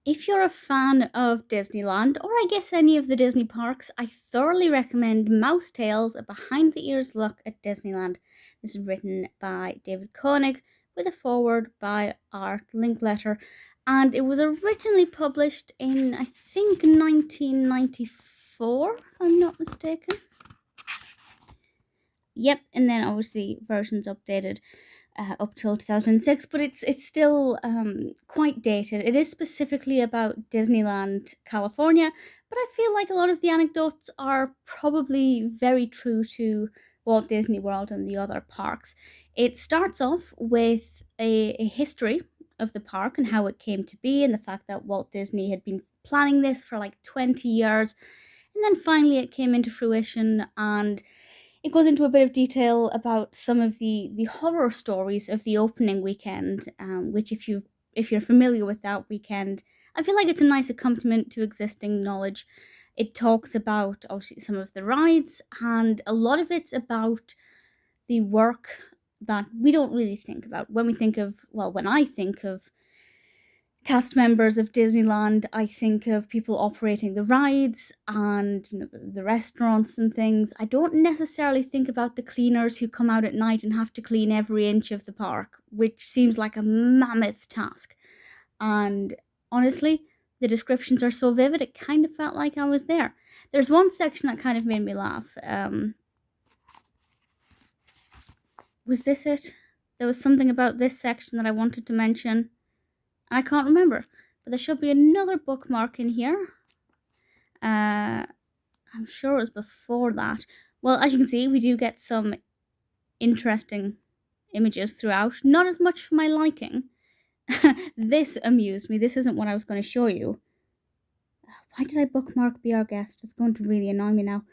If you're a fan of Disneyland, or I guess any of the Disney parks, I thoroughly recommend Mouse Tales, a behind the ears look at Disneyland. This is written by David Koenig with a foreword by Art Linkletter, and it was originally published in, I think, 1994, if I'm not mistaken. Yep, and then obviously versions updated up till 2006, but it's still quite dated. It is specifically about Disneyland, California, but I feel like a lot of the anecdotes are probably very true to Walt Disney World and the other parks. It starts off with a history of the park and how it came to be, and the fact that Walt Disney had been planning this for like 20 years, and then finally it came into fruition, and it goes into a bit of detail about some of the horror stories of the opening weekend, which if you're familiar with that weekend, I feel like it's a nice accompaniment to existing knowledge. It talks about obviously some of the rides, and a lot of it's about the work that we don't really think about when we think of, well, when I think of cast members of Disneyland, I think of people operating the rides and the restaurants and things. I don't necessarily think about the cleaners who come out at night and have to clean every inch of the park, which seems like a mammoth task. And honestly, the descriptions are so vivid, it kind of felt like I was there. There's one section that kind of made me laugh. Was this it? There was something about this section that I wanted to mention. I can't remember, but there should be another bookmark in here. I'm sure it was before that. Well, as you can see, we do get some interesting images throughout. Not as much for my liking. This amused me. This isn't what I was going to show you. Why did I bookmark Be Our Guest? It's going to really annoy me now.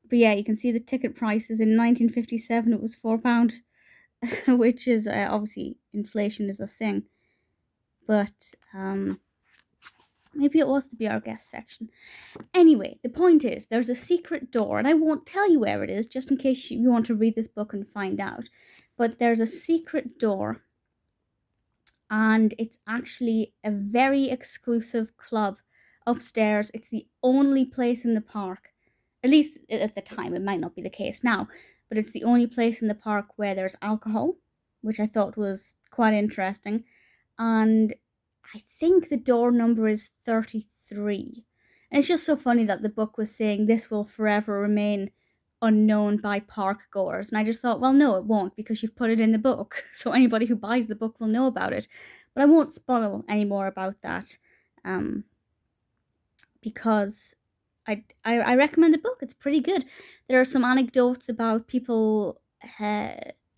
But yeah, you can see the ticket prices. In 1957, it was £4, which is obviously inflation is a thing. But maybe it was the Be Our Guest section. Anyway, the point is, there's a secret door, and I won't tell you where it is, just in case you want to read this book and find out. But there's a secret door, and it's actually a very exclusive club upstairs. It's the only place in the park, at least at the time, it might not be the case now, but it's the only place in the park where there's alcohol, which I thought was quite interesting. And I think the door number is 33. And it's just so funny that the book was saying this will forever remain unknown by park goers. And I just thought, well, no, it won't, because you've put it in the book. So anybody who buys the book will know about it. But I won't spoil any more about that, because I recommend the book. It's pretty good. There are some anecdotes about people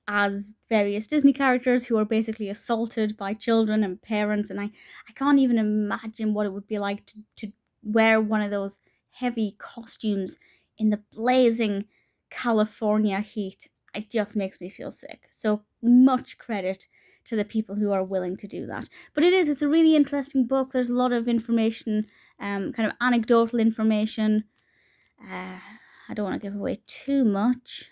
as various Disney characters who are basically assaulted by children and parents, and I can't even imagine what it would be like to wear one of those heavy costumes in the blazing California heat. It just makes me feel sick. So much credit to the people who are willing to do that. But it's a really interesting book. There's a lot of information, kind of anecdotal information. I don't want to give away too much,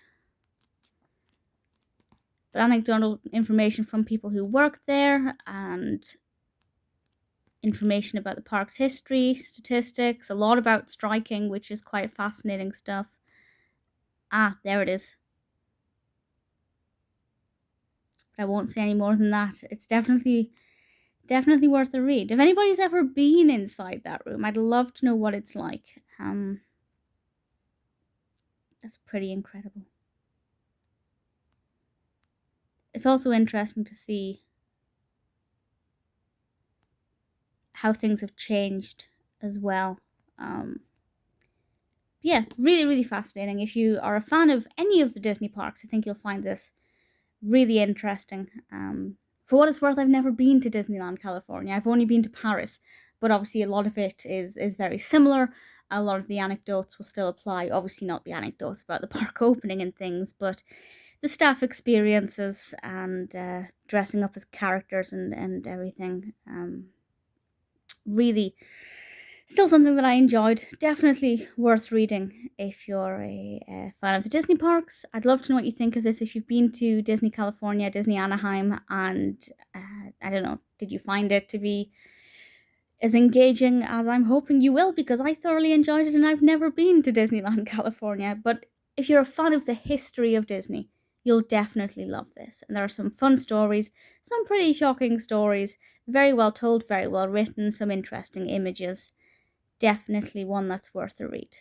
but anecdotal information from people who work there, and information about the park's history, statistics, a lot about striking, which is quite fascinating stuff. There it is. But I won't say any more than that. It's definitely worth a read. If anybody's ever been inside that room, I'd love to know what it's like. That's pretty incredible. It's also interesting to see how things have changed as well. Yeah, really, really fascinating. If you are a fan of any of the Disney parks, I think you'll find this really interesting. For what it's worth, I've never been to Disneyland, California. I've only been to Paris, but obviously a lot of it is very similar. A lot of the anecdotes will still apply. Obviously not the anecdotes about the park opening and things, but the staff experiences and dressing up as characters and everything. Really Still something that I enjoyed. Definitely worth reading if you're a fan of the Disney parks. I'd love to know what you think of this if you've been to Disney California, Disney Anaheim, and I don't know, did you find it to be as engaging as I'm hoping you will? Because I thoroughly enjoyed it and I've never been to Disneyland, California. But if you're a fan of the history of Disney, you'll definitely love this. And there are some fun stories, some pretty shocking stories, very well told, very well written, some interesting images. Definitely one that's worth a read.